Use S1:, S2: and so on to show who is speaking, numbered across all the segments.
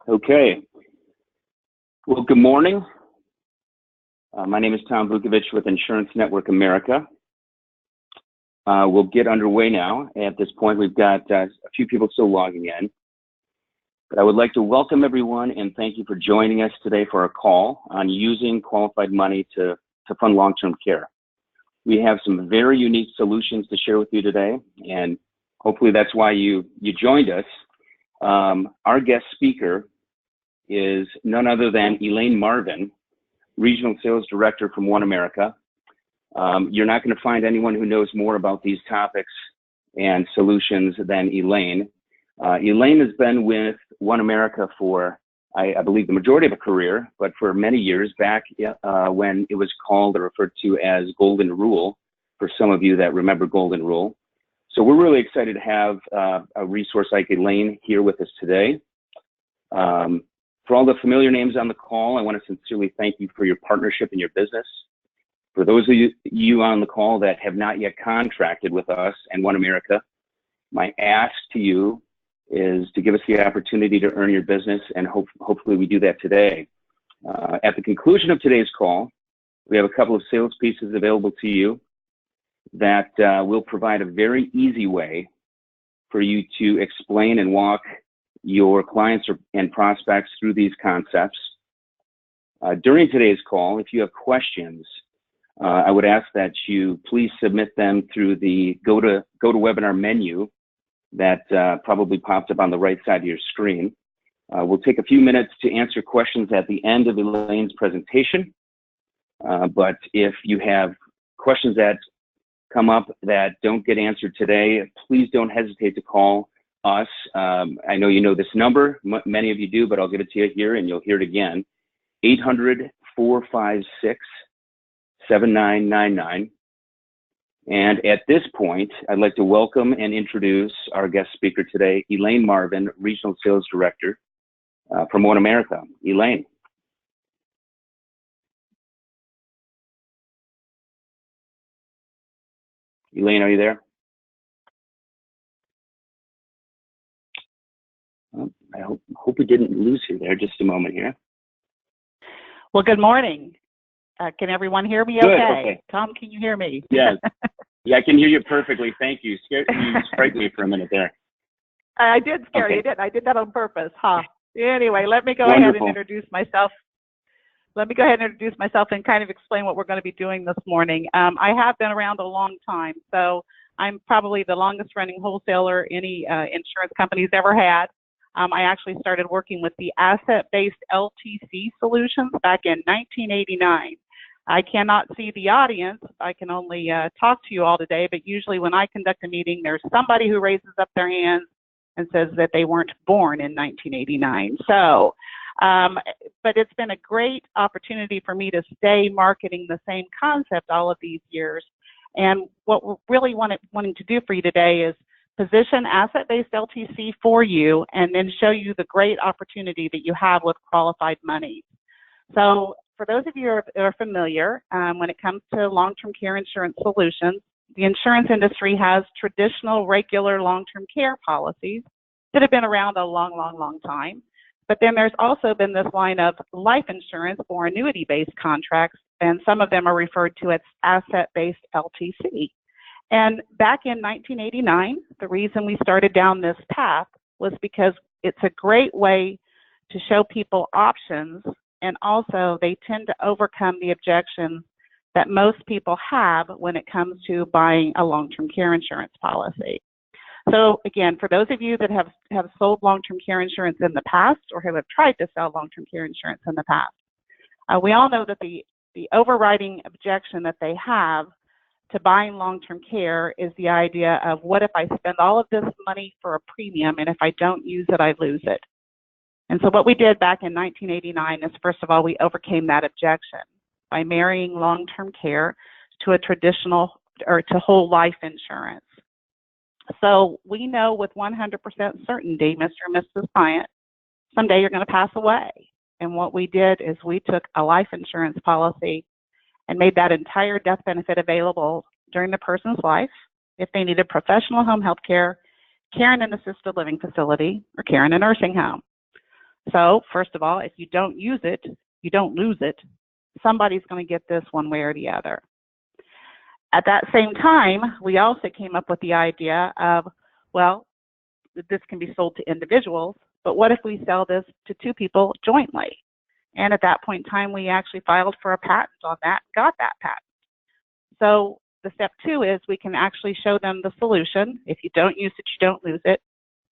S1: Okay. Well, good morning. My name is Tom Vukovich with Insurance Network America. We'll get underway now. At this point, we've got a few people still logging in. But I would like to welcome everyone and thank you for joining us today for our call on using qualified money to fund long-term care. We have some very unique solutions to share with you today, and hopefully that's why you joined us. Our guest speaker is none other than Elaine Marvin, Regional Sales Director from One America. You're not going to find anyone who knows more about these topics and solutions than Elaine. Elaine has been with One America for, I believe, the majority of a career, but for many years back when it was called or referred to as Golden Rule, for some of you that remember Golden Rule. So we're really excited to have a resource like Elaine here with us today. For all the familiar names on the call, I want to sincerely thank you for your partnership in your business. For those of you on the call that have not yet contracted with us and One America, my ask to you is to give us the opportunity to earn your business, and hopefully we do that today. At the conclusion of today's call, we have a couple of sales pieces available to you that will provide a very easy way for you to explain and walk your clients and prospects through these concepts. During today's call, if you have questions, I would ask that you please submit them through the go to webinar menu that probably popped up on the right side of your screen. We'll take a few minutes to answer questions at the end of Elaine's presentation. But if you have questions that come up that don't get answered today, please don't hesitate to call us. I know you know this number, many of you do, but I'll give it to you here and you'll hear it again. 800-456-7999. And at this point, I'd like to welcome and introduce our guest speaker today, Elaine Marvin, Regional Sales Director from One America. Elaine. Elaine, are you there? I hope we didn't lose you there. Just a moment here.
S2: Well, good morning. Can everyone hear me okay? Tom, can you hear me?
S1: Yes. Yeah, I can hear you perfectly. Thank you. You frightened me for a minute there.
S2: I did scare you, didn't I? I did that on purpose, huh? Anyway, let me go ahead and introduce myself. And kind of explain what we're going to be doing this morning. I have been around a long time, so I'm probably the longest running wholesaler any insurance company's ever had. I actually started working with the asset-based LTC solutions back in 1989. I cannot see the audience. I can only talk to you all today, but usually when I conduct a meeting, there's somebody who raises up their hands and says that they weren't born in 1989. So, but it's been a great opportunity for me to stay marketing the same concept all of these years. And what we're really wanting to do for you today is position asset-based LTC for you and then show you the great opportunity that you have with qualified money. So for those of you who are familiar, when it comes to long-term care insurance solutions, the insurance industry has traditional, regular long-term care policies that have been around a long, long, long time. But then there's also been this line of life insurance or annuity-based contracts, and some of them are referred to as asset-based LTC. And back in 1989, the reason we started down this path was because it's a great way to show people options, and also they tend to overcome the objections that most people have when it comes to buying a long-term care insurance policy. So again, for those of you that have sold long-term care insurance in the past or who have tried to sell long-term care insurance in the past, we all know that the overriding objection that they have to buying long-term care is the idea of, what if I spend all of this money for a premium and if I don't use it, I lose it? And so what we did back in 1989 is, first of all, we overcame that objection by marrying long-term care to a traditional or to whole life insurance. So we know with 100% certainty, Mr. and Mrs. Client, someday you're going to pass away. And what we did is we took a life insurance policy and made that entire death benefit available during the person's life if they needed professional home health care, care in an assisted living facility, or care in a nursing home. So first of all, if you don't use it, you don't lose it. Somebody's going to get this one way or the other. At that same time, we also came up with the idea of, well, this can be sold to individuals, but what if we sell this to two people jointly? And at that point in time, we actually filed for a patent on that, got that patent. So the step two is we can actually show them the solution. If you don't use it, you don't lose it.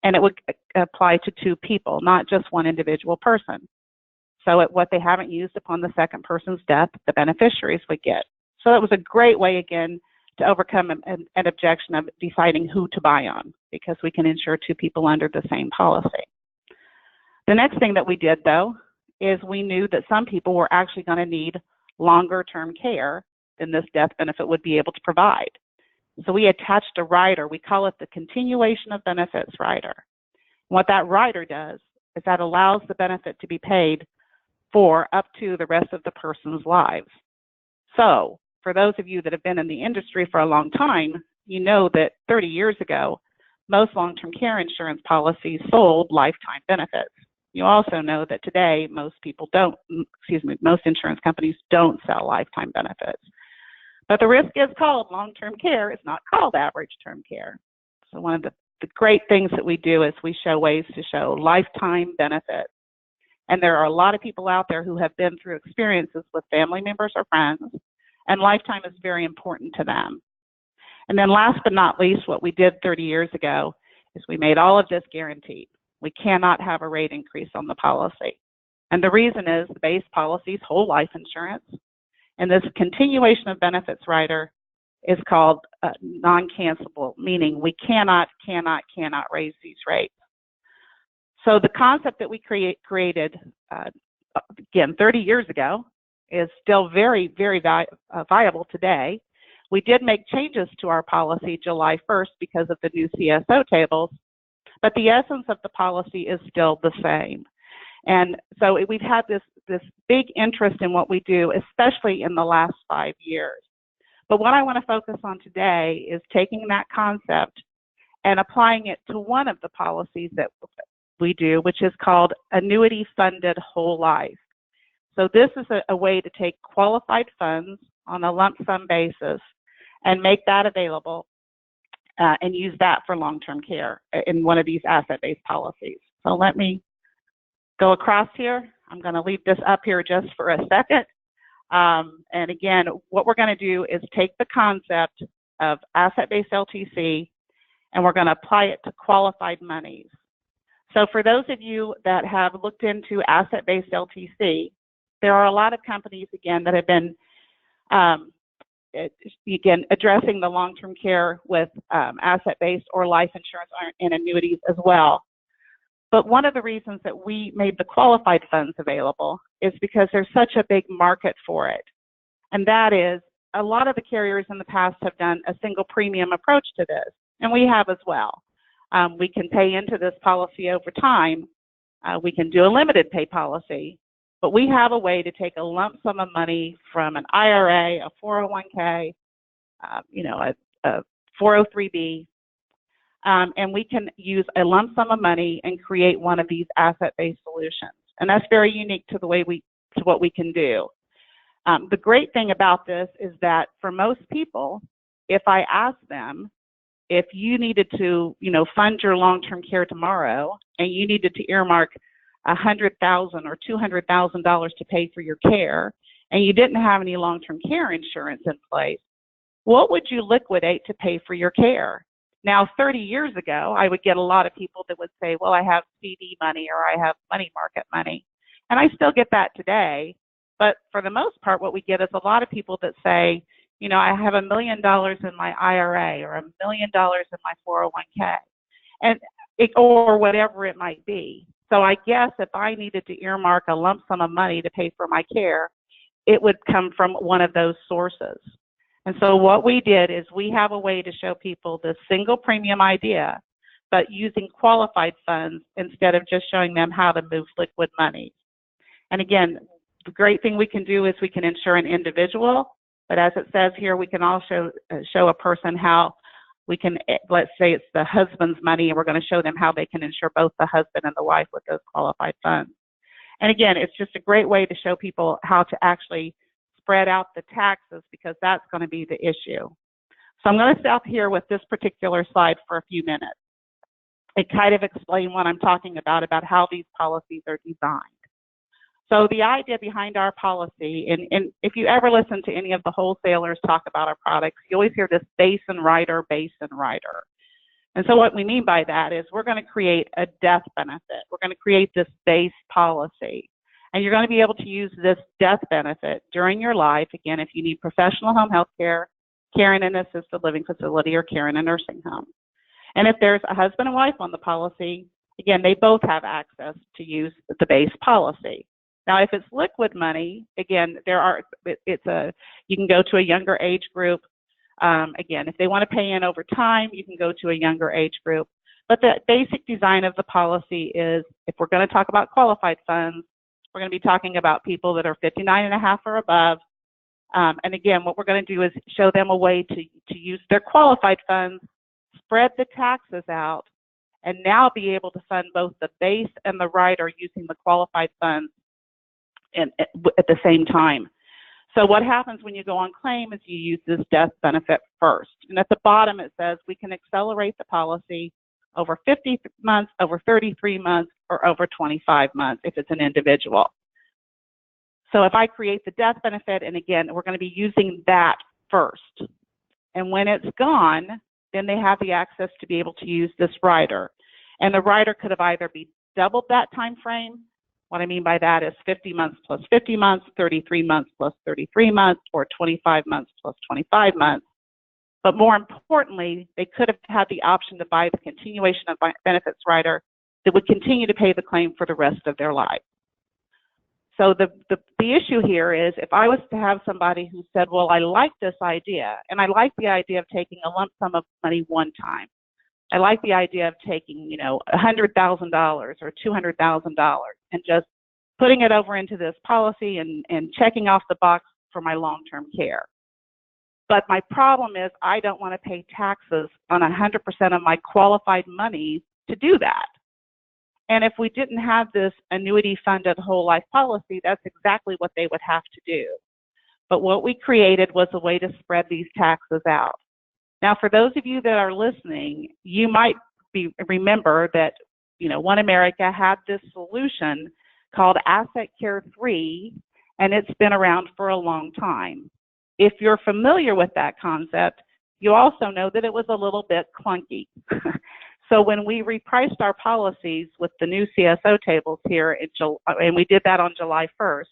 S2: And it would apply to two people, not just one individual person. So what they haven't used upon the second person's death, the beneficiaries would get. So it was a great way, again, to overcome an objection of deciding who to buy on, because we can insure two people under the same policy. The next thing that we did, though, is we knew that some people were actually going to need longer-term care than this death benefit would be able to provide. So we attached a rider. We call it the continuation of benefits rider. What that rider does is that allows the benefit to be paid for up to the rest of the person's lives. So for those of you that have been in the industry for a long time, you know that 30 years ago, most long-term care insurance policies sold lifetime benefits. You also know that today most insurance companies don't sell lifetime benefits. But the risk is called long-term care. It's not called average term care. So one of the great things that we do is we show ways to show lifetime benefits. And there are a lot of people out there who have been through experiences with family members or friends, and lifetime is very important to them. And then last but not least, what we did 30 years ago is we made all of this guaranteed. We cannot have a rate increase on the policy. And the reason is the base policy is whole life insurance. And this continuation of benefits rider is called non-cancelable, meaning we cannot raise these rates. So the concept that we created, again, 30 years ago is still very, very viable today. We did make changes to our policy July 1st because of the new CSO tables, but the essence of the policy is still the same. And so we've had this big interest in what we do, especially in the last 5 years. But what I want to focus on today is taking that concept and applying it to one of the policies that we do, which is called Annuity Funded Whole Life. So this is a way to take qualified funds on a lump sum basis and make that available and use that for long-term care in one of these asset-based policies. So let me go across here. I'm going to leave this up here just for a second. And again, what we're going to do is take the concept of asset-based LTC and we're going to apply it to qualified monies. So for those of you that have looked into asset-based LTC, there are a lot of companies, again, that have been, again, addressing the long-term care with asset-based or life insurance and annuities as well. But one of the reasons that we made the qualified funds available is because there's such a big market for it. And that is, a lot of the carriers in the past have done a single premium approach to this, and we have as well. We can pay into this policy over time. We can do a limited pay policy, but we have a way to take a lump sum of money from an IRA, a 401k, a 403b, and we can use a lump sum of money and create one of these asset-based solutions. And that's very unique to what we can do. The great thing about this is that for most people, if I ask them, if you needed to, fund your long-term care tomorrow and you needed to earmark $100,000 or $200,000 to pay for your care, and you didn't have any long-term care insurance in place, what would you liquidate to pay for your care? Now, 30 years ago, I would get a lot of people that would say, well, I have CD money or I have money market money. And I still get that today. But for the most part, what we get is a lot of people that say, I have $1 million in my IRA or $1 million in my 401k, or whatever it might be. So I guess if I needed to earmark a lump sum of money to pay for my care, it would come from one of those sources. And so what we did is we have a way to show people the single premium idea, but using qualified funds instead of just showing them how to move liquid money. And again, the great thing we can do is we can insure an individual, but as it says here, we can also show a person how we can, let's say it's the husband's money, and we're going to show them how they can insure both the husband and the wife with those qualified funds. And again, it's just a great way to show people how to actually spread out the taxes, because that's going to be the issue. So I'm going to stop here with this particular slide for a few minutes and kind of explain what I'm talking about how these policies are designed. So the idea behind our policy, and if you ever listen to any of the wholesalers talk about our products, you always hear this base and rider, base and rider. And so what we mean by that is we're going to create a death benefit. We're going to create this base policy. And you're going to be able to use this death benefit during your life, again, if you need professional home health care, care in an assisted living facility, or care in a nursing home. And if there's a husband and wife on the policy, again, they both have access to use the base policy. Now, if it's liquid money, again, you can go to a younger age group. Again, if they want to pay in over time, you can go to a younger age group. But the basic design of the policy is, if we're going to talk about qualified funds, we're going to be talking about people that are 59 and a half or above. And again, what we're going to do is show them a way to use their qualified funds, spread the taxes out, and now be able to fund both the base and the rider using the qualified funds at the same time. So what happens when you go on claim is you use this death benefit first. And at the bottom it says we can accelerate the policy over 50 months, over 33 months, or over 25 months if it's an individual. So if I create the death benefit, and again, we're going to be using that first. And when it's gone, then they have the access to be able to use this rider. And the rider could have either be doubled that time frame. What I mean by that is 50 months plus 50 months, 33 months plus 33 months, or 25 months plus 25 months. But more importantly, they could have had the option to buy the continuation of benefits rider that would continue to pay the claim for the rest of their life. So the issue here is, if I was to have somebody who said, well, I like this idea, and I like the idea of taking a lump sum of money one time. I like the idea of taking, $100,000 or $200,000 and just putting it over into this policy and checking off the box for my long-term care. But my problem is I don't want to pay taxes on 100% of my qualified money to do that. And if we didn't have this annuity-funded whole life policy, that's exactly what they would have to do. But what we created was a way to spread these taxes out. Now, for those of you that are listening, you might remember that, One America had this solution called Asset Care 3, and it's been around for a long time. If you're familiar with that concept, you also know that it was a little bit clunky. So when we repriced our policies with the new CSO tables here, and we did that on July 1st,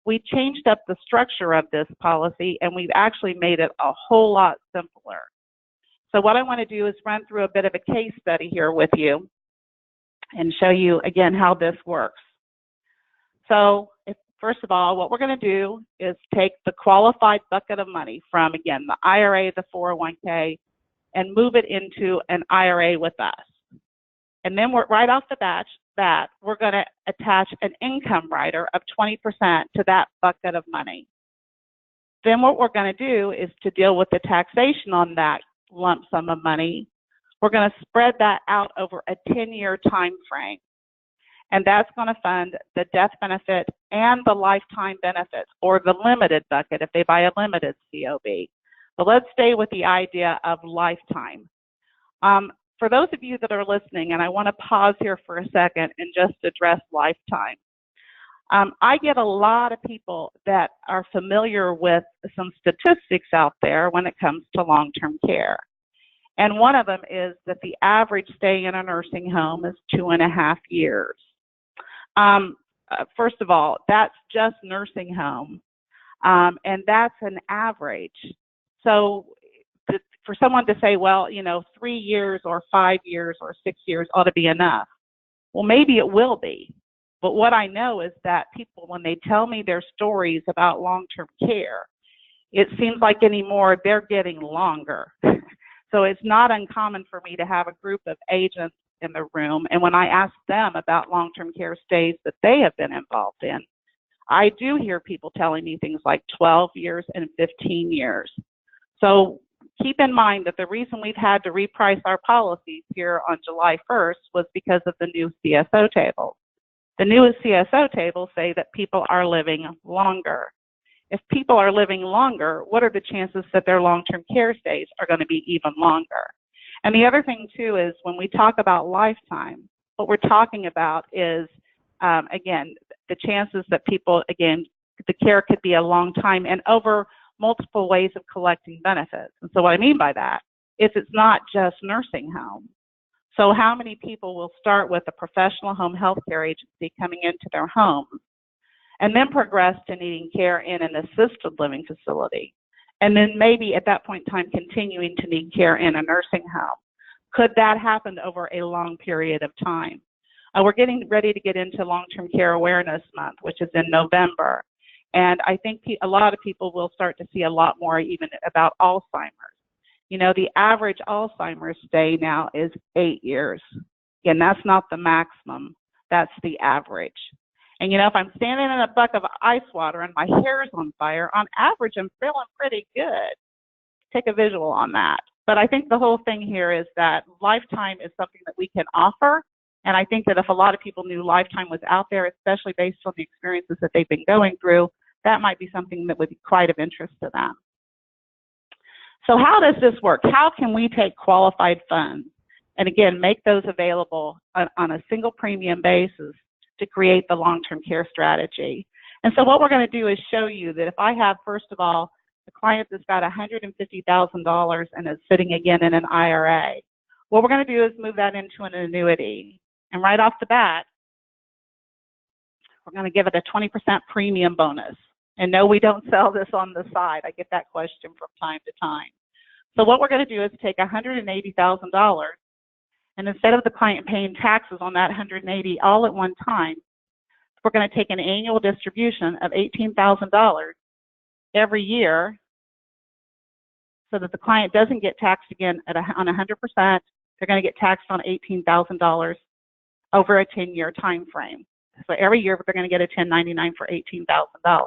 S2: we changed up the structure of this policy, and we've actually made it a whole lot simpler. So what I want to do is run through a bit of a case study here with you and show you, again, how this works. So first of all, what we're going to do is take the qualified bucket of money from, again, the IRA, the 401k, and move it into an IRA with us. And then right off the bat, we're going to attach an income rider of 20% to that bucket of money. Then what we're going to do is, to deal with the taxation on that lump sum of money, we're going to spread that out over a 10-year time frame. And that's going to fund the death benefit and the lifetime benefits, or the limited bucket if they buy a limited COB. But let's stay with the idea of lifetime. For those of you that are listening, and I want to pause here for a second and just address lifetime. I get a lot of people that are familiar with some statistics out there when it comes to long-term care. And one of them is that the average stay in a nursing home is 2.5 years. First of all, that's just nursing home, and that's an average. So for someone to say, well, 3 years or 5 years or 6 years ought to be enough. Well, maybe it will be. But what I know is that people, when they tell me their stories about long-term care, it seems like anymore they're getting longer. So it's not uncommon for me to have a group of agents in the room, and when I ask them about long-term care stays that they have been involved in, I do hear people telling me things like 12 years and 15 years. So keep in mind that the reason we've had to reprice our policies here on July 1st was because of the new CSO table. The newest CSO tables say that people are living longer. If people are living longer, what are the chances that their long-term care stays are going to be even longer? And the other thing, too, is when we talk about lifetime, what we're talking about is, again, the chances that people, again, the care could be a long time and over multiple ways of collecting benefits. And so what I mean by that is it's not just nursing home. So how many people will start with a professional home health care agency coming into their home and then progress to needing care in an assisted living facility, and then maybe at that point in time continuing to need care in a nursing home? Could that happen over a long period of time? We're getting ready to get into Long-Term Care Awareness Month, which is in November. And I think a lot of people will start to see a lot more even about Alzheimer's. You know, the average Alzheimer's stay now is 8 years. Again, that's not the maximum, that's the average. And you know, if I'm standing in a bucket of ice water and my hair is on fire, on average, I'm feeling pretty good. Take a visual on that. But I think the whole thing here is that lifetime is something that we can offer. And I think that if a lot of people knew lifetime was out there, especially based on the experiences that they've been going through, that might be something that would be quite of interest to them. So how does this work? How can we take qualified funds and, again, make those available on a single premium basis to create the long-term care strategy? And so what we're going to do is show you that if I have, first of all, a client that's got $150,000 and is sitting, again, in an IRA, what we're going to do is move that into an annuity. And right off the bat, we're going to give it a 20% premium bonus. And no, we don't sell this on the side. I get that question from time to time. So what we're going to do is take $180,000, and instead of the client paying taxes on that $180,000 all at one time, we're going to take an annual distribution of $18,000 every year so that the client doesn't get taxed again on 100%. They're going to get taxed on $18,000 over a 10-year time frame. So every year they're going to get a 1099 for $18,000.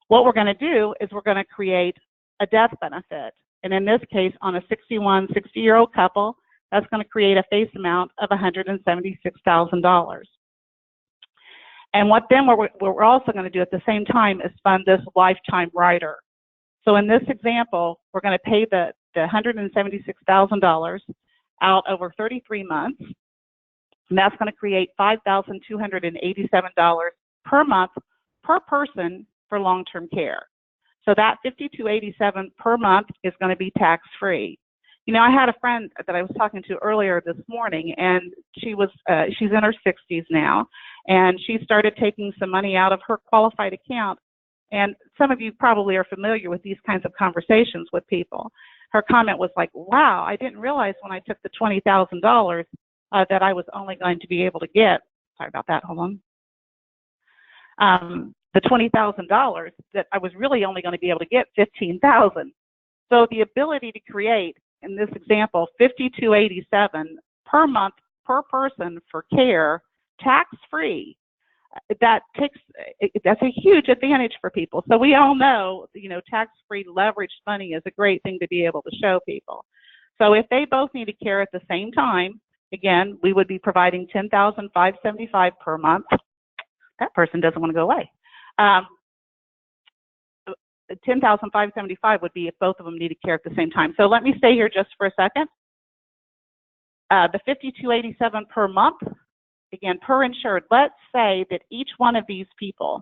S2: What we're going to do is we're going to create a death benefit. And in this case, on a 60-year-old couple, that's going to create a face amount of $176,000. And what we're also going to do at the same time is fund this lifetime rider. So in this example, we're going to pay the $176,000 out over 33 months. And that's going to create $5,287 per month per person for long-term care. So that $5,287 per month is going to be tax-free. You know, I had a friend that I was talking to earlier this morning, and she's in her 60s now, and she started taking some money out of her qualified account. And some of you probably are familiar with these kinds of conversations with people. Her comment was like, wow, I didn't realize when I took the $20,000 that I was only going to be able to get, sorry about that, hold on, the $20,000 that I was really only going to be able to get $15,000. So the ability to create, in this example, $5,287 per month per person for care, tax-free, that's a huge advantage for people. So we all know, you know, tax-free leveraged money is a great thing to be able to show people. So if they both needed care at the same time, again, we would be providing $10,575 per month. That person doesn't want to go away. $10,575 would be if both of them needed care at the same time. So let me stay here just for a second. The $5,287 per month, again, per insured. Let's say that each one of these people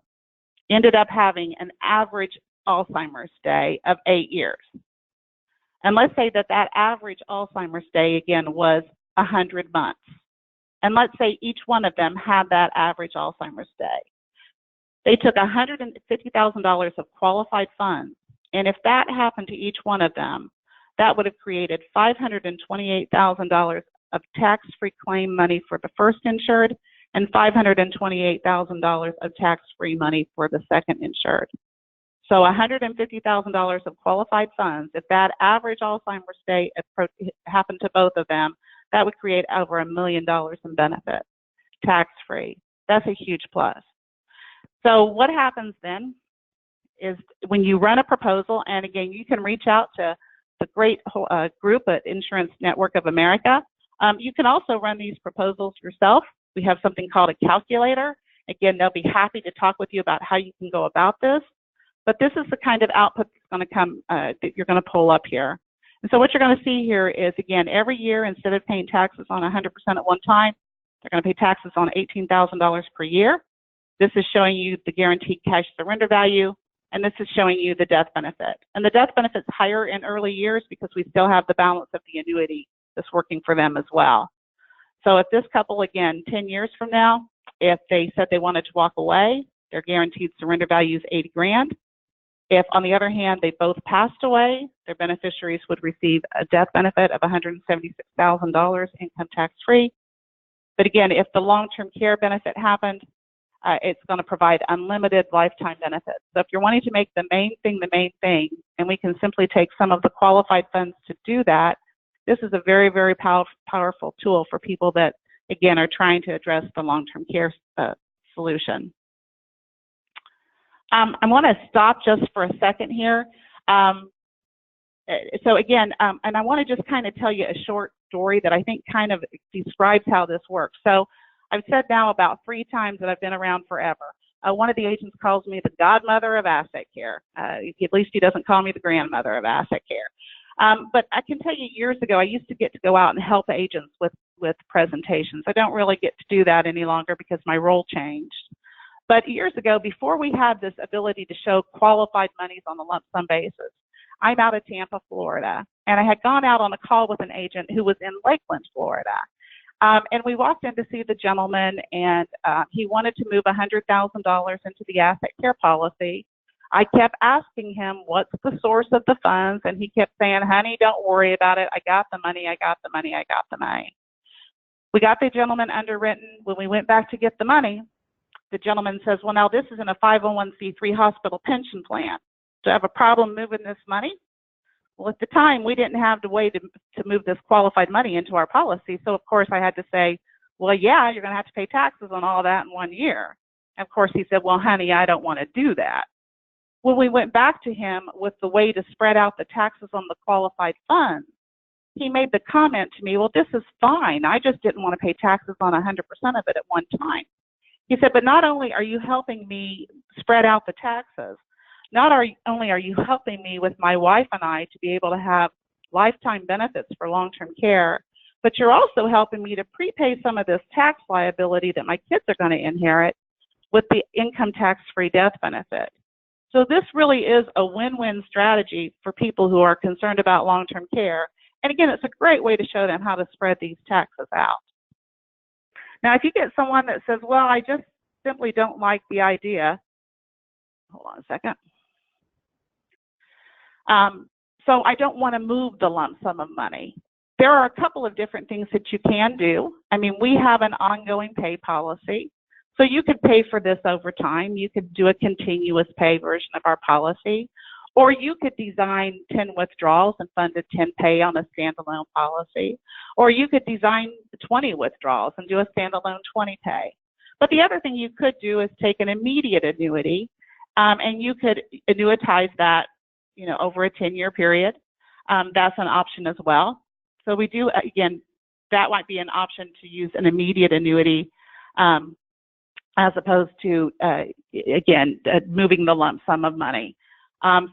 S2: ended up having an average Alzheimer's day of 8 years. And let's say that that average Alzheimer's day, again, was 100 months. And let's say each one of them had that average Alzheimer's day. They took $150,000 of qualified funds, and if that happened to each one of them, that would have created $528,000 of tax-free claim money for the first insured and $528,000 of tax-free money for the second insured. So $150,000 of qualified funds, if that average Alzheimer's day happened to both of them, that would create over $1 million in benefit, tax-free. That's a huge plus. So what happens then is when you run a proposal, and again, you can reach out to the great group at Insurance Network of America. You can also run these proposals yourself. We have something called a calculator. Again, they'll be happy to talk with you about how you can go about this. But this is the kind of output that's going to come, that you're going to pull up here. And so what you're going to see here is, again, every year, instead of paying taxes on 100% at one time, they're going to pay taxes on $18,000 per year. This is showing you the guaranteed cash surrender value, and this is showing you the death benefit. And the death benefit's higher in early years because we still have the balance of the annuity that's working for them as well. So if this couple, again, 10 years from now, if they said they wanted to walk away, their guaranteed surrender value is $80,000. If, on the other hand, they both passed away, their beneficiaries would receive a death benefit of $176,000 income tax-free. But again, if the long-term care benefit happened, it's going to provide unlimited lifetime benefits. So if you're wanting to make the main thing, and we can simply take some of the qualified funds to do that, this is a very, very powerful tool for people that, again, are trying to address the long-term care solution. I want to stop just for a second here. So again, and I want to just kind of tell you a short story that I think kind of describes how this works. So I've said now about 3 times that I've been around forever. One of the agents calls me the godmother of asset care. At least he doesn't call me the grandmother of asset care. But I can tell you, years ago, I used to get to go out and help agents with presentations. I don't really get to do that any longer because my role changed. But years ago, before we had this ability to show qualified monies on a lump sum basis, I'm out of Tampa, Florida, and I had gone out on a call with an agent who was in Lakeland, Florida. And we walked in to see the gentleman, and he wanted to move $100,000 into the asset care policy. I kept asking him, what's the source of the funds? And he kept saying, honey, don't worry about it. I got the money, I got the money, I got the money. We got the gentleman underwritten. When we went back to get the money, the gentleman says, well, now this is in a 501c3 hospital pension plan. Do I have a problem moving this money? Well, at the time, we didn't have the way to move this qualified money into our policy. So, of course, I had to say, well, yeah, you're going to have to pay taxes on all that in 1 year. And, of course, he said, well, honey, I don't want to do that. When we went back to him with the way to spread out the taxes on the qualified funds, he made the comment to me, well, this is fine. I just didn't want to pay taxes on 100% of it at one time. He said, but not only are you helping me spread out the taxes, not only are you helping me with my wife and I to be able to have lifetime benefits for long-term care, but you're also helping me to prepay some of this tax liability that my kids are going to inherit with the income tax-free death benefit. So this really is a win-win strategy for people who are concerned about long-term care. And again, it's a great way to show them how to spread these taxes out. Now, if you get someone that says, well, I just simply don't like the idea, hold on a second. So I don't want to move the lump sum of money. There are a couple of different things that you can do. I mean, we have an ongoing pay policy. So you could pay for this over time. You could do a continuous pay version of our policy. Or you could design 10 withdrawals and fund a 10 pay on a standalone policy. Or you could design 20 withdrawals and do a standalone 20 pay. But the other thing you could do is take an immediate annuity, and you could annuitize that, over a 10-year period. That's an option as well. So we do, again, that might be an option to use an immediate annuity as opposed to, moving the lump sum of money.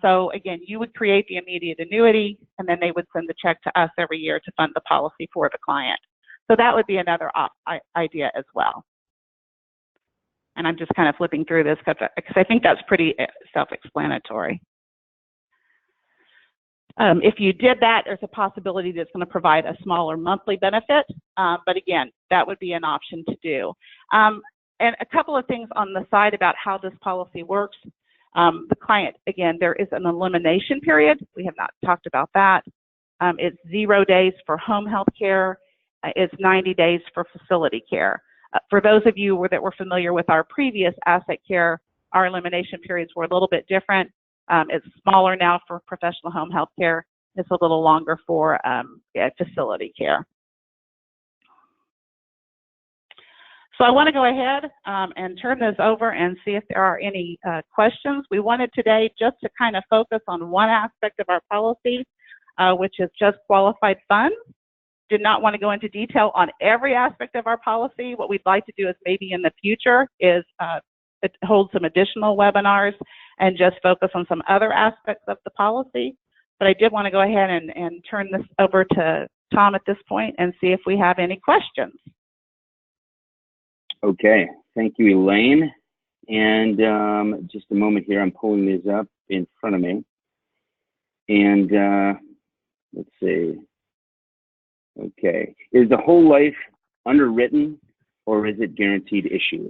S2: So again, you would create the immediate annuity, and then they would send the check to us every year to fund the policy for the client. So that would be another idea as well. And I'm just kind of flipping through this because I think that's pretty self-explanatory. If you did that, there's a possibility that it's going to provide a smaller monthly benefit. But again, that would be an option to do. And a couple of things on the side about how this policy works. The client, again, there is an elimination period. We have not talked about that. It's 0 days for home health care. It's 90 days for facility care. For those of you that were familiar with our previous asset care, our elimination periods were a little bit different. It's smaller now for professional home health care. It's a little longer for facility care. So I want to go ahead and turn this over and see if there are any questions. We wanted today just to kind of focus on one aspect of our policy, which is just qualified funds. did not want to go into detail on every aspect of our policy. What we'd like to do is maybe in the future is hold some additional webinars and just focus on some other aspects of the policy. But I did want to go ahead and turn this over to Tom at this point and see if we have any questions.
S1: Okay, thank you, Elaine. And just a moment here, I'm pulling these up in front of me. And let's see. Okay, is the whole life underwritten or is it guaranteed issue?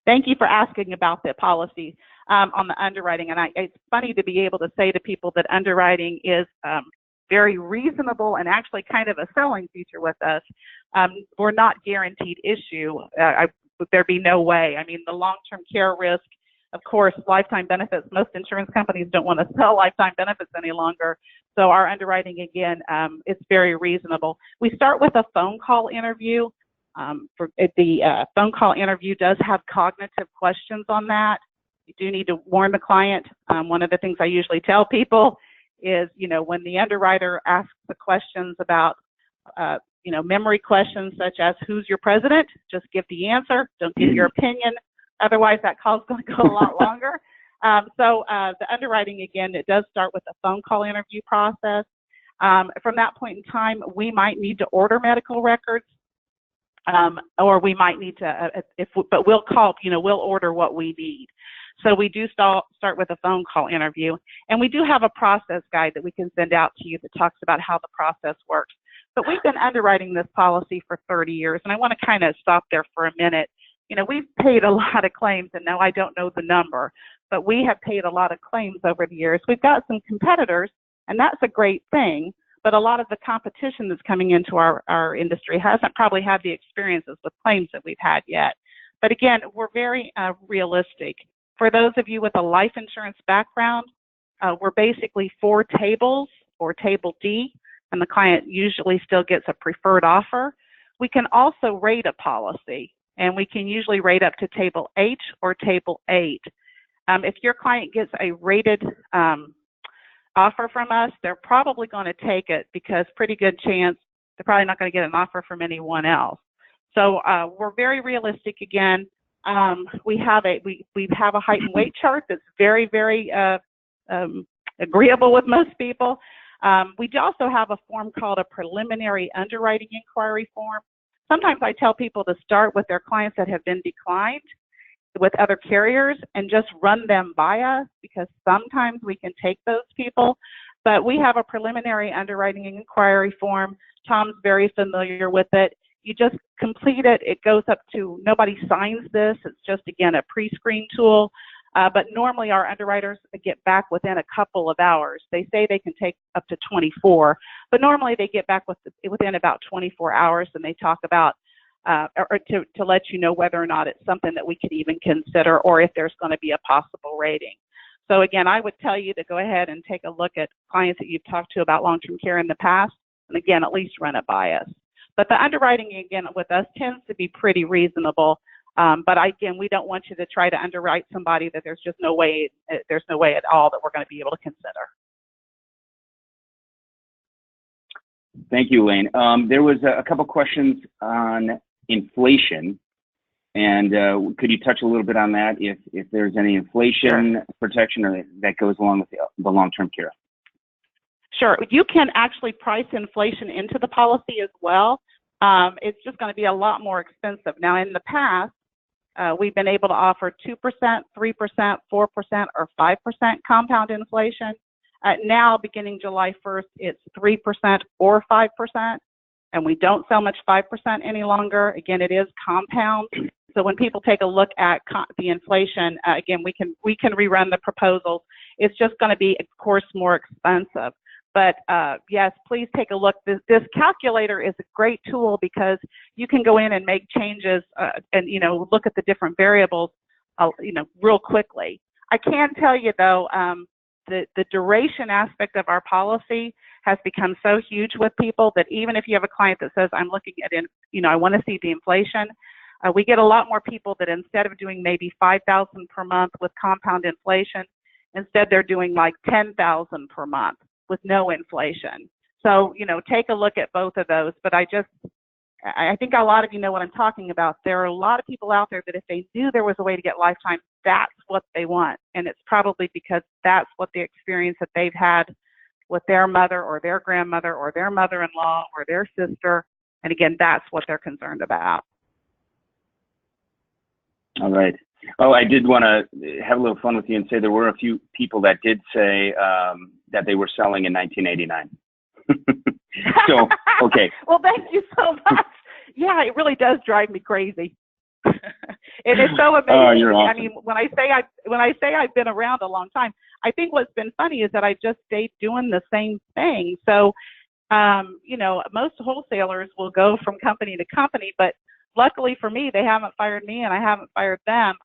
S2: Thank you for asking about the policy on the underwriting. And it's funny to be able to say to people that underwriting is very reasonable and actually kind of a selling feature with us. We're not guaranteed issue. There'd be no way. I mean, the long-term care risk, of course, lifetime benefits, most insurance companies don't want to sell lifetime benefits any longer. So our underwriting, again, it's very reasonable. We start with a phone call interview. The phone call interview does have cognitive questions on that. You do need to warn the client. One of the things I usually tell people is, when the underwriter asks the questions about, memory questions such as who's your president, just give the answer. Don't give your opinion. Otherwise, that call is going to go a lot longer. So the underwriting, again, it does start with a phone call interview process. From that point in time, we might need to order medical records, or we might need to, but we'll call, we'll order what we need. So we do start with a phone call interview, and we do have a process guide that we can send out to you that talks about how the process works. But we've been underwriting this policy for 30 years, and I want to kind of stop there for a minute. We've paid a lot of claims, and no, I don't know the number, but we have paid a lot of claims over the years. We've got some competitors, and that's a great thing, but a lot of the competition that's coming into our industry hasn't probably had the experiences with claims that we've had yet. But again, we're very realistic. For those of you with a life insurance background, we're basically 4 tables or table D, and the client usually still gets a preferred offer. We can also rate a policy, and we can usually rate up to table H or table 8. If your client gets a rated offer from us, they're probably going to take it because pretty good chance they're probably not going to get an offer from anyone else. So we're very realistic again. We have a height and weight chart that's very, very agreeable with most people. We also have a form called a preliminary underwriting inquiry form. Sometimes I tell people to start with their clients that have been declined with other carriers and just run them by us, because sometimes we can take those people. But we have a preliminary underwriting inquiry form. Tom's very familiar with it. You just complete it. It goes up to, nobody signs this. It's just, again, a pre-screen tool. But normally our underwriters get back within a couple of hours. They say they can take up to 24, but normally they get back within about 24 hours, and they talk about, or to let you know whether or not it's something that we could even consider, or if there's going to be a possible rating. So again, I would tell you to go ahead and take a look at clients that you've talked to about long-term care in the past, and again, at least run it by us. But the underwriting, again, with us tends to be pretty reasonable. But again, we don't want you to try to underwrite somebody that there's just no way at all that we're going to be able to consider.
S1: Thank you, Elaine. There was a couple questions on inflation, and could you touch a little bit on that, if there's any inflation protection or that goes along with the long-term care?
S2: Sure. You can actually price inflation into the policy as well. It's just going to be a lot more expensive. Now, in the past, we've been able to offer 2%, 3%, 4%, or 5% compound inflation. Now, beginning July 1st, it's 3% or 5%, and we don't sell much 5% any longer. Again, it is compound. So when people take a look at the inflation, again, we can rerun the proposals. It's just going to be, of course, more expensive. But yes, please take a look. This calculator is a great tool because you can go in and make changes and look at the different variables real quickly. I can tell you though, the duration aspect of our policy has become so huge with people that even if you have a client that says, I'm looking at I want to see the inflation, we get a lot more people that instead of doing maybe $5,000 per month with compound inflation, instead they're doing like $10,000 per month with no inflation. So, take a look at both of those. But I think a lot of you know what I'm talking about. There are a lot of people out there that if they knew there was a way to get lifetime, that's what they want. And it's probably because that's what the experience that they've had with their mother or their grandmother or their mother-in-law or their sister. And again, that's what they're concerned about.
S1: All right. Oh, I did want to have a little fun with you and say there were a few people that did say that they were selling in 1989. So, okay.
S2: Well, thank you so much. Yeah, it really does drive me crazy. It is so amazing.
S1: Oh, you're awesome.
S2: I mean, when I say I've been around a long time, I think what's been funny is that I just stayed doing the same thing. So, most wholesalers will go from company to company, but luckily for me, they haven't fired me and I haven't fired them.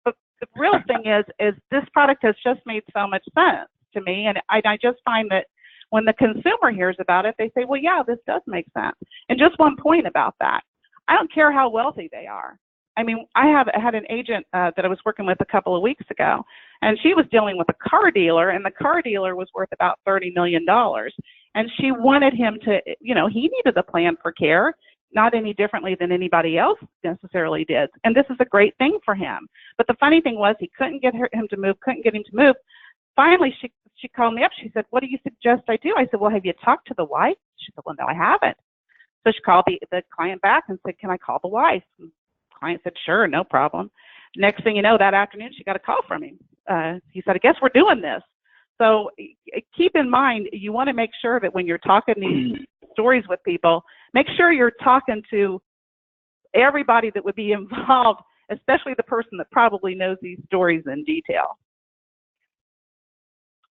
S2: But the real thing is this product has just made so much sense to me, and I just find that when the consumer hears about it, they say, well, yeah, this does make sense. And just one point about that, I don't care how wealthy they are. I mean, I had an agent that I was working with a couple of weeks ago, and she was dealing with a car dealer, and the car dealer was worth about $30 million. And she wanted him to, he needed a plan for care, not any differently than anybody else necessarily did. And this is a great thing for him. But the funny thing was he couldn't get him to move, Finally, she called me up. She said, what do you suggest I do? I said, well, have you talked to the wife? She said, well, no, I haven't. So she called the client back and said, can I call the wife? And the client said, sure, no problem. Next thing you know, that afternoon, she got a call from him. He said, I guess we're doing this. So keep in mind, you want to make sure that when you're talking these stories with people, make sure you're talking to everybody that would be involved, especially the person that probably knows these stories in detail.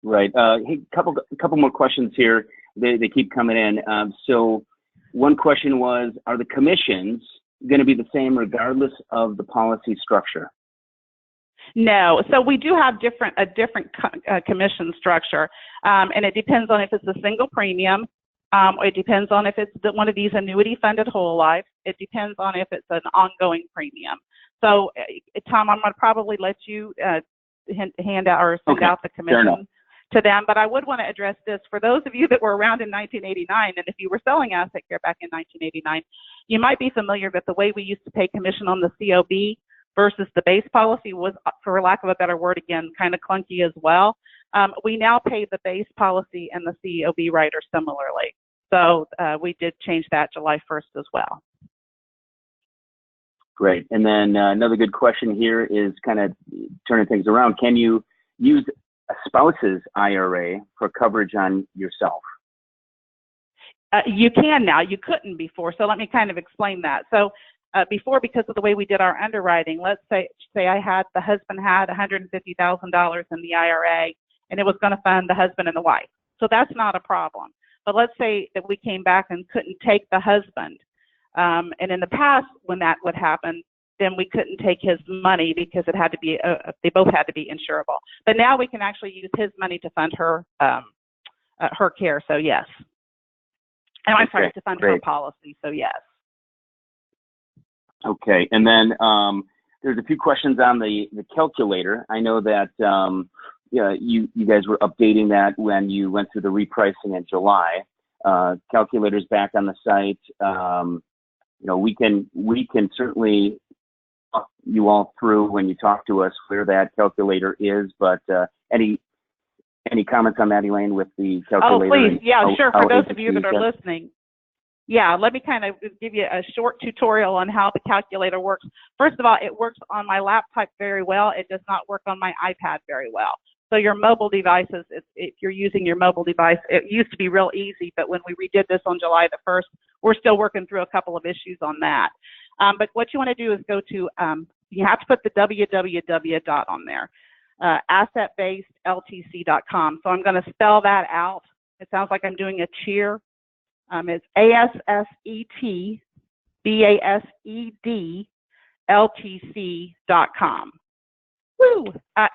S1: Right. Hey, couple more questions here. They keep coming in. So one question was, are the commissions going to be the same regardless of the policy structure?
S2: No. So we do have a different commission structure, and it depends on if it's a single premium. It depends on if it's one of these annuity funded whole life. It depends on if it's an ongoing premium. So, Tom, I'm going to probably let you hand out or send out the commission to them, but I would want to address this for those of you that were around in 1989, and if you were selling asset care back in 1989, you might be familiar that the way we used to pay commission on the COB versus the base policy was, for lack of a better word, again, kind of clunky as well. We now pay the base policy and the COB rider similarly. So we did change that July 1st as well.
S1: Great. And then another good question here is kind of turning things around. Can you use a spouse's IRA for coverage on yourself?
S2: You can now. You couldn't before. So let me kind of explain that. So before, because of the way we did our underwriting, let's say the husband had $150,000 in the IRA, and it was going to fund the husband and the wife. So that's not a problem. But let's say that we came back and couldn't take the husband. And in the past, when that would happen, then we couldn't take his money because it had to be, they both had to be insurable. But now we can actually use his money to fund her care, so yes. And I'm sorry, to fund her policy, so yes.
S1: Okay, and then there's a few questions on the calculator. I know that you guys were updating that when you went through the repricing in July. Calculator's back on the site. We can certainly talk you all through when you talk to us where that calculator is, but any comments on that, Elaine, with the calculator?
S2: Oh, please. Yeah, sure. For those of you that are listening. Yeah, let me kind of give you a short tutorial on how the calculator works. First of all, it works on my laptop very well. It does not work on my iPad very well. So your mobile devices, if you're using your mobile device, it used to be real easy, but when we redid this on July the 1st, we're still working through a couple of issues on that. But what you want to do is go to, you have to put the www dot on there, assetbasedltc.com. So I'm going to spell that out. It sounds like I'm doing a cheer. It's assetbasedltc.com. Woo!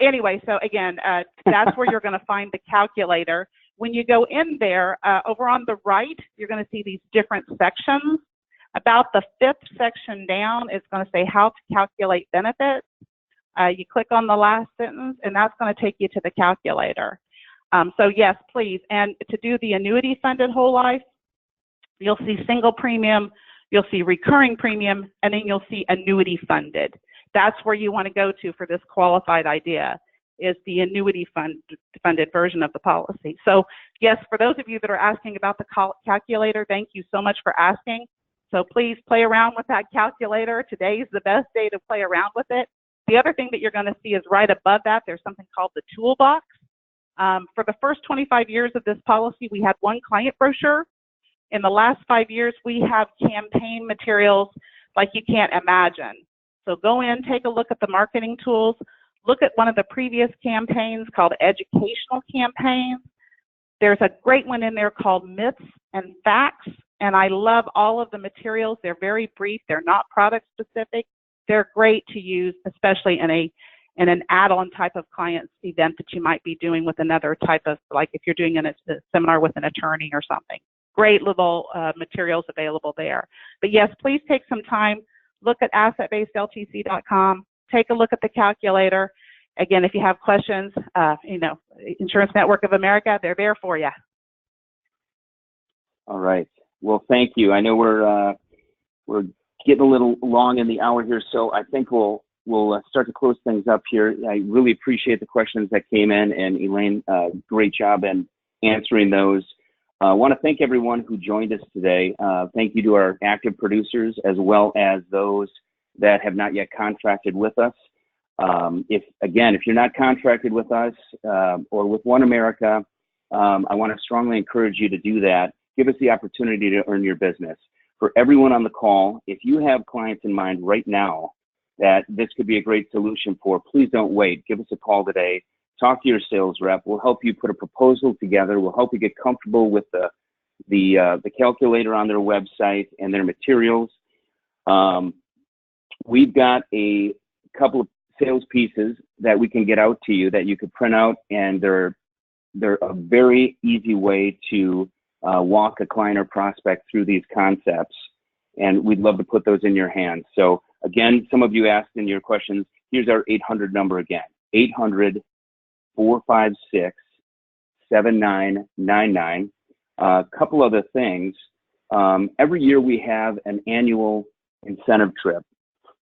S2: Anyway, so again, that's where you're going to find the calculator. When you go in there, over on the right, you're going to see these different sections. About the 5th section down, it's going to say how to calculate benefits. You click on the last sentence, and that's going to take you to the calculator. So yes, please. And to do the annuity funded whole life, You'll see single premium, you'll see recurring premium, and then you'll see annuity funded. That's where you want to go to for this qualified idea, is the annuity funded version of the policy. So yes, for those of you that are asking about the calculator, thank you so much for asking. So please play around with that calculator. Today's the best day to play around with it. The other thing that you're going to see is right above that, there's something called the toolbox. For the first 25 years of this policy, we had one client brochure. In the last 5 years, we have campaign materials like you can't imagine. So go in, take a look at the marketing tools, look at one of the previous campaigns called educational campaigns. There's a great one in there called Myths and Facts, and I love all of the materials. They're very brief. They're not product specific. They're great to use, especially in an add-on type of client event that you might be doing with another type of, like if you're doing a seminar with an attorney or something. Great little materials available there. But yes, please take some time, look at assetbasedltc.com, take a look at the calculator. Again, if you have questions, Insurance Network of America, they're there for you.
S1: All right. Well, thank you. I know we're getting a little long in the hour here, so I think we'll start to close things up here. I really appreciate the questions that came in, and Elaine, great job in answering those. I want to thank everyone who joined us today. Thank you to our active producers, as well as those that have not yet contracted with us. If you're not contracted with us or with One America, I want to strongly encourage you to do that. Give us the opportunity to earn your business. For everyone on the call, if you have clients in mind right now that this could be a great solution for, please don't wait. Give us a call today. Talk to your sales rep. We'll help you put a proposal together. We'll help you get comfortable with the calculator on their website and their materials. We've got a couple of sales pieces that we can get out to you that you could print out, and they're a very easy way to walk a client or prospect through these concepts, and we'd love to put those in your hands. So again, some of you asked in your questions, here's our 800 number again, 800-456-7999. A couple other things. Every year we have an annual incentive trip,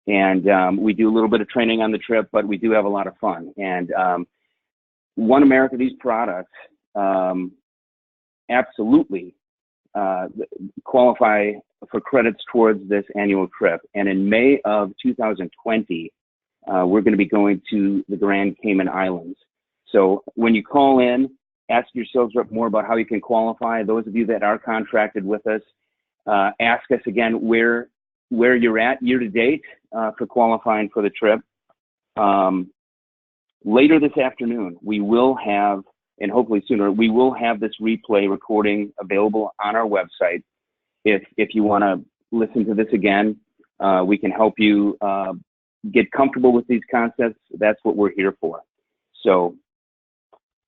S1: and we do a little bit of training on the trip, but we do have a lot of fun. And One America, these products absolutely qualify for credits towards this annual trip. And in May of 2020, we're going to be going to the Grand Cayman Islands. So when you call in, ask your sales rep more about how you can qualify. Those of you that are contracted with us, ask us again where you're at year to date for qualifying for the trip. Later this afternoon, we will have, and hopefully sooner, we will have this replay recording available on our website. If you want to listen to this again, we can help you get comfortable with these concepts. That's what we're here for. So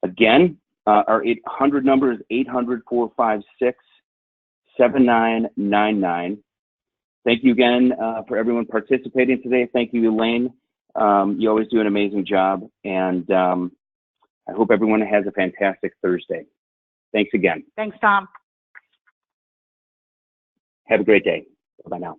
S1: again, our 800 number is 800-456-7999. Thank you again for everyone participating today. Thank you, Elaine. You always do an amazing job, and I hope everyone has a fantastic Thursday. Thanks again.
S2: Thanks, Tom.
S1: Have a great day. Bye now.